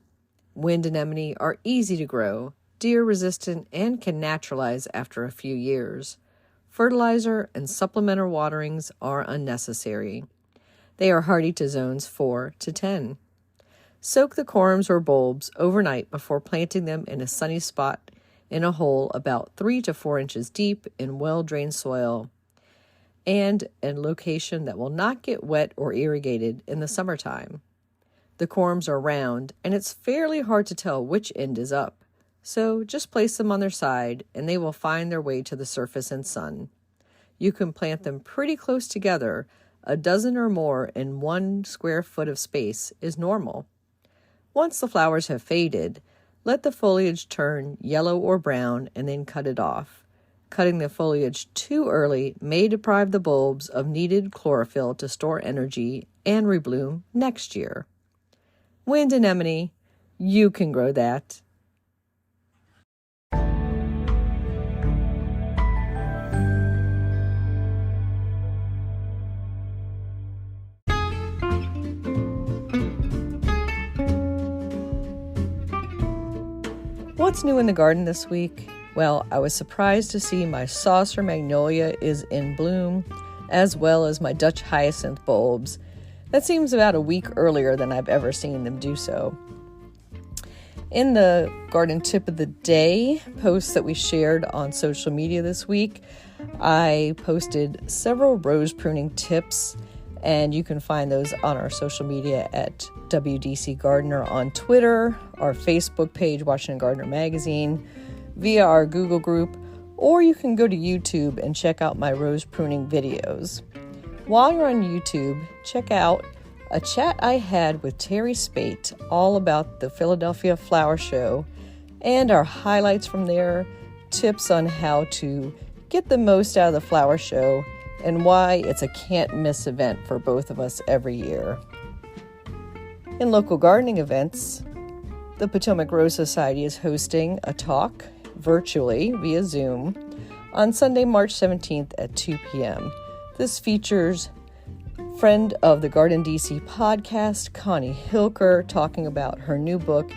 Wind anemone are easy to grow, deer-resistant, and can naturalize after a few years. Fertilizer and supplemental waterings are unnecessary. They are hardy to zones 4 to 10. Soak the corms or bulbs overnight before planting them in a sunny spot in a hole about 3 to 4 inches deep in well-drained soil, and a location that will not get wet or irrigated in the summertime. The corms are round, and it's fairly hard to tell which end is up, so just place them on their side and they will find their way to the surface and sun. You can plant them pretty close together. A dozen or more in 1 square foot of space is normal. Once the flowers have faded, let the foliage turn yellow or brown and then cut it off. Cutting the foliage too early may deprive the bulbs of needed chlorophyll to store energy and rebloom next year. Wind anemone, you can grow that. What's new in the garden this week? Well, I was surprised to see my saucer magnolia is in bloom, as well as my Dutch hyacinth bulbs. That seems about a week earlier than I've ever seen them do so. In the garden tip of the day posts that we shared on social media this week, I posted several rose pruning tips, and you can find those on our social media at WDC Gardener on Twitter, our Facebook page, Washington Gardener Magazine, via our Google group, or you can go to YouTube and check out my rose pruning videos. While you're on YouTube, check out a chat I had with Terry Spate all about the Philadelphia Flower Show and our highlights from there, tips on how to get the most out of the flower show, and why it's a can't-miss event for both of us every year. In local gardening events, The Potomac Rose Society is hosting a talk virtually via Zoom on Sunday, March 17th at 2 p.m. This features friend of the GardenDC Podcast, Connie Hilker, talking about her new book,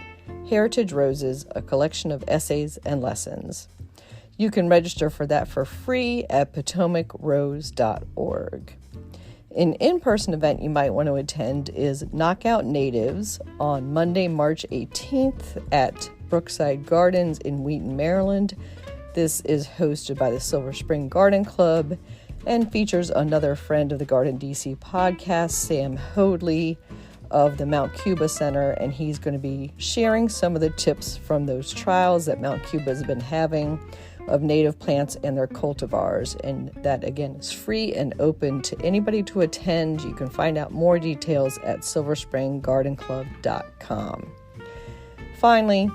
Heritage Roses, a collection of essays and lessons. You can register for that for free at potomacriose.org. An in-person event you might want to attend is Knockout Natives on Monday, March 18th at Brookside Gardens in Wheaton, Maryland. This is hosted by the Silver Spring Garden Club and features another friend of the GardenDC Podcast, Sam Hoadley of the Mount Cuba Center, and he's going to be sharing some of the tips from those trials that Mount Cuba has been having of native plants and their cultivars. And that, again, is free and open to anybody to attend. You can find out more details at silverspringgardenclub.com. Finally,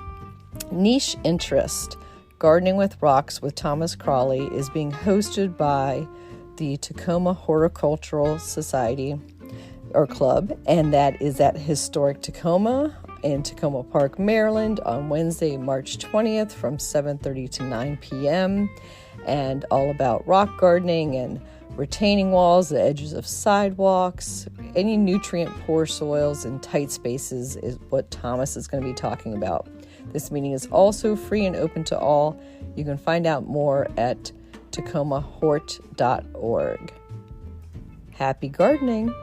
Niche Interest, Gardening with Rocks with Thomas Crawley, is being hosted by the Takoma Horticultural Society or Club, and that is at Historic Takoma in Takoma Park, Maryland on Wednesday, March 20th from 7:30 to 9 p.m. and all about rock gardening and retaining walls, the edges of sidewalks, any nutrient-poor soils and tight spaces is what Thomas is going to be talking about. This meeting is also free and open to all. You can find out more at takomahort.org. Happy gardening!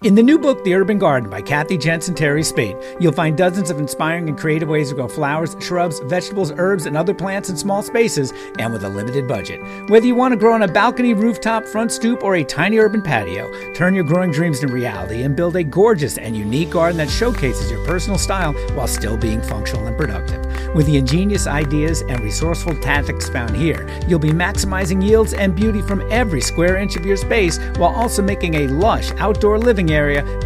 In the new book, The Urban Garden by Kathy Jentz and Terry Spade, you'll find dozens of inspiring and creative ways to grow flowers, shrubs, vegetables, herbs, and other plants in small spaces and with a limited budget. Whether you want to grow on a balcony, rooftop, front stoop, or a tiny urban patio, turn your growing dreams into reality and build a gorgeous and unique garden that showcases your personal style while still being functional and productive. With the ingenious ideas and resourceful tactics found here, you'll be maximizing yields and beauty from every square inch of your space while also making a lush outdoor living area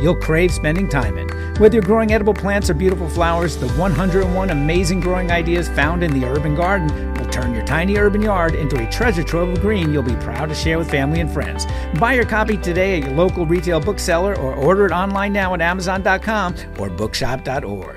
you'll crave spending time in. Whether you're growing edible plants or beautiful flowers, the 101 amazing growing ideas found in the Urban Garden will turn your tiny urban yard into a treasure trove of green you'll be proud to share with family and friends. Buy your copy today at your local retail bookseller or order it online now at Amazon.com or bookshop.org.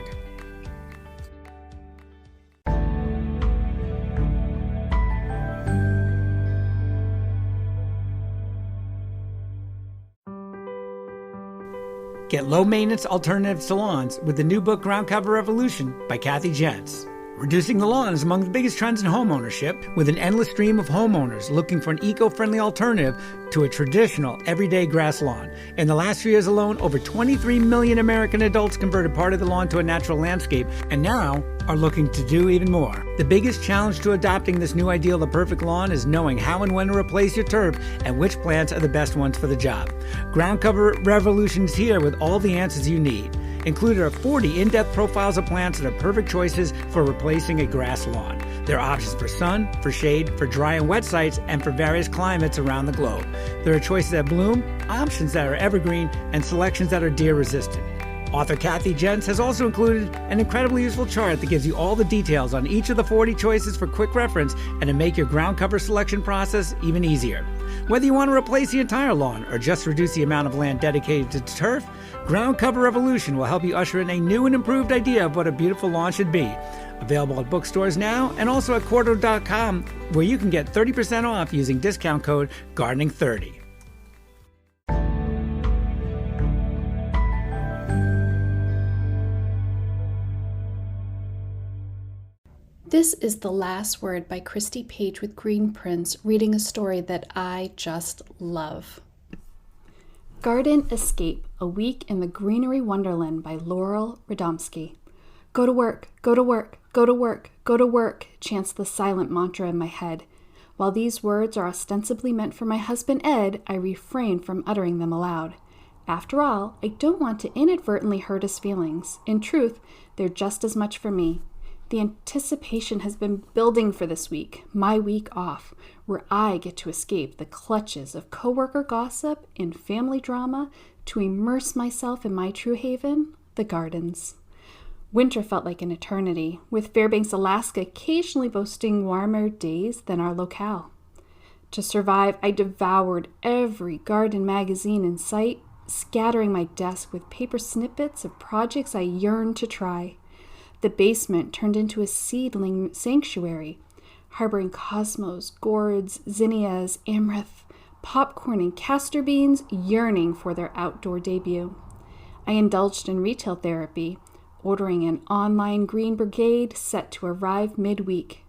Get low-maintenance alternatives to lawns with the new book Groundcover Revolution by Kathy Jentz. Reducing the lawn is among the biggest trends in homeownership, with an endless stream of homeowners looking for an eco-friendly alternative to a traditional everyday grass lawn. In the last 3 years alone, over 23 million American adults converted part of the lawn to a natural landscape, and now are looking to do even more. The biggest challenge to adopting this new ideal of the perfect lawn is knowing how and when to replace your turf and which plants are the best ones for the job. Groundcover Revolution is here with all the answers you need. Included are 40 in-depth profiles of plants that are perfect choices for replacing a grass lawn. There are options for sun, for shade, for dry and wet sites, and for various climates around the globe. There are choices that bloom, options that are evergreen, and selections that are deer-resistant. Author Kathy Jentz has also included an incredibly useful chart that gives you all the details on each of the 40 choices for quick reference and to make your ground cover selection process even easier. Whether you want to replace the entire lawn or just reduce the amount of land dedicated to turf, Groundcover Revolution will help you usher in a new and improved idea of what a beautiful lawn should be. Available at bookstores now and also at Quarto.com, where you can get 30% off using discount code GARDENING30. This is The Last Word by Christy Page with Green Prince, reading a story that I just love. Garden Escape, A Week in the Greenery Wonderland by Laurel Radomski. Go to work, go to work, go to work, go to work, chants the silent mantra in my head. While these words are ostensibly meant for my husband Ed, I refrain from uttering them aloud. After all, I don't want to inadvertently hurt his feelings. In truth, they're just as much for me. The anticipation has been building for this week, my week off, where I get to escape the clutches of coworker gossip and family drama to immerse myself in my true haven, the gardens. Winter felt like an eternity, with Fairbanks, Alaska occasionally boasting warmer days than our locale. To survive, I devoured every garden magazine in sight, scattering my desk with paper snippets of projects I yearned to try. The basement turned into a seedling sanctuary, harboring cosmos, gourds, zinnias, amaranth, popcorn, and castor beans yearning for their outdoor debut. I indulged in retail therapy, ordering an online green brigade set to arrive midweek.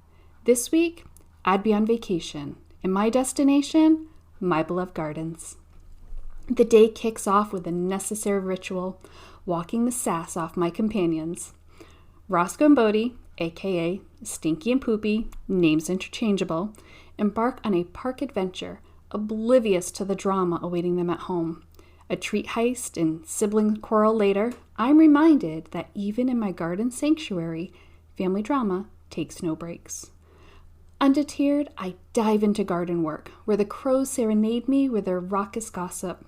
This week, I'd be on vacation, and my destination, my beloved gardens. The day kicks off with a necessary ritual, walking the sass off my companions. Roscoe and Bodie, aka Stinky and Poopy, names interchangeable, embark on a park adventure, oblivious to the drama awaiting them at home. A treat heist and sibling quarrel later, I'm reminded that even in my garden sanctuary, family drama takes no breaks. Undeterred, I dive into garden work, where the crows serenade me with their raucous gossip.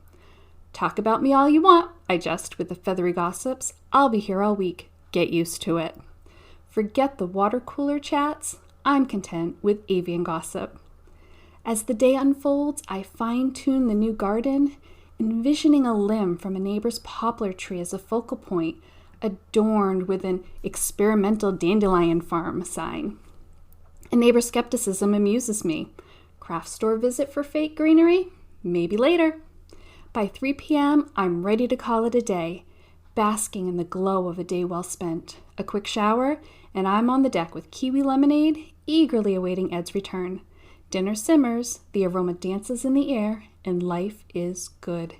Talk about me all you want, I jest with the feathery gossips. I'll be here all week. Get used to it. Forget the water cooler chats. I'm content with avian gossip. As the day unfolds, I fine-tune the new garden, envisioning a limb from a neighbor's poplar tree as a focal point, adorned with an experimental dandelion farm sign. A neighbor's skepticism amuses me. Craft store visit for fake greenery? Maybe later. By 3 p.m., I'm ready to call it a day, basking in the glow of a day well spent. A quick shower, and I'm on the deck with kiwi lemonade, eagerly awaiting Ed's return. Dinner simmers, the aroma dances in the air, and life is good.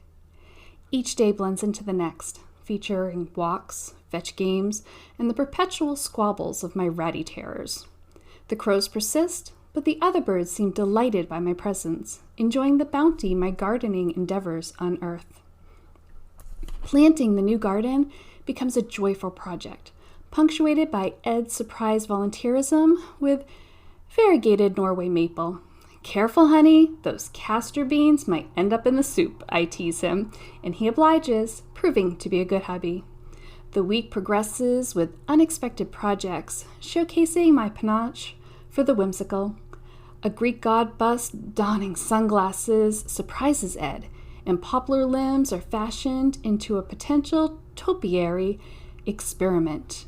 Each day blends into the next, featuring walks, fetch games, and the perpetual squabbles of my ratty terrors. The crows persist, but the other birds seem delighted by my presence, enjoying the bounty my gardening endeavors unearth. Planting the new garden becomes a joyful project, punctuated by Ed's surprise volunteerism with variegated Norway maple. Careful, honey, those castor beans might end up in the soup, I tease him, and he obliges, proving to be a good hubby. The week progresses with unexpected projects, showcasing my panache for the whimsical. A Greek god bust donning sunglasses surprises Ed, and poplar limbs are fashioned into a potential topiary experiment.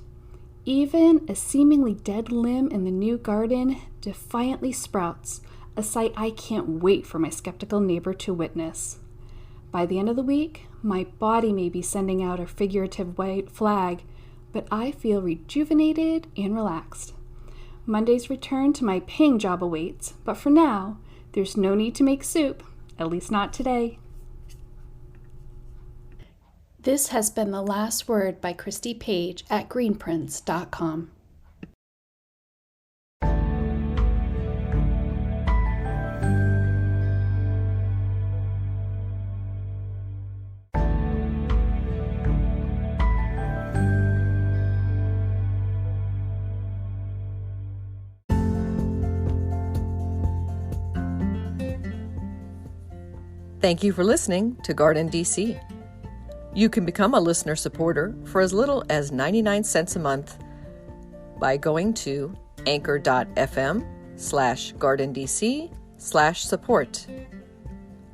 Even a seemingly dead limb in the new garden defiantly sprouts, a sight I can't wait for my skeptical neighbor to witness. By the end of the week, my body may be sending out a figurative white flag, but I feel rejuvenated and relaxed. Monday's return to my paying job awaits, but for now, there's no need to make soup, at least not today. This has been The Last Word by Christy Page at greenprints.com. Thank you for listening to GardenDC. You can become a listener supporter for as little as 99 cents a month by going to anchor.fm/GardenDC/support.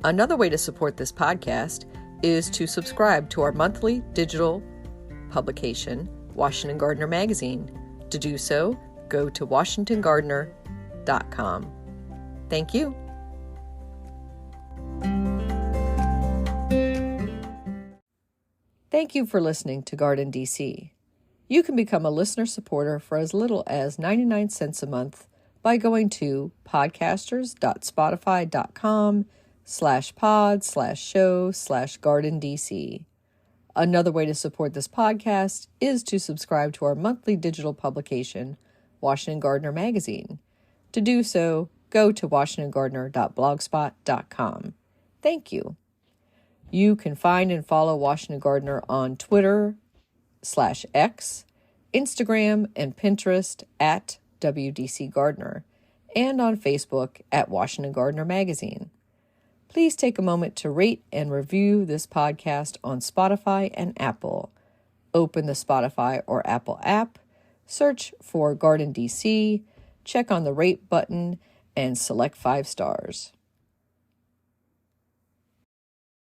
Another way to support this podcast is to subscribe to our monthly digital publication, Washington Gardener Magazine. To do so, go to WashingtonGardener.com. Thank you. Thank you for listening to GardenDC. You can become a listener supporter for as little as 99 cents a month by going to podcasters.spotify.com/pod/show/GardenDC. Another way to support this podcast is to subscribe to our monthly digital publication, Washington Gardener Magazine. To do so, go to washingtongardener.blogspot.com. Thank you. You can find and follow Washington Gardener on Twitter /X, Instagram, and Pinterest at WDC Gardener, and on Facebook at Washington Gardener Magazine. Please take a moment to rate and review this podcast on Spotify and Apple. Open the Spotify or Apple app, search for GardenDC, check on the rate button, and select 5 stars.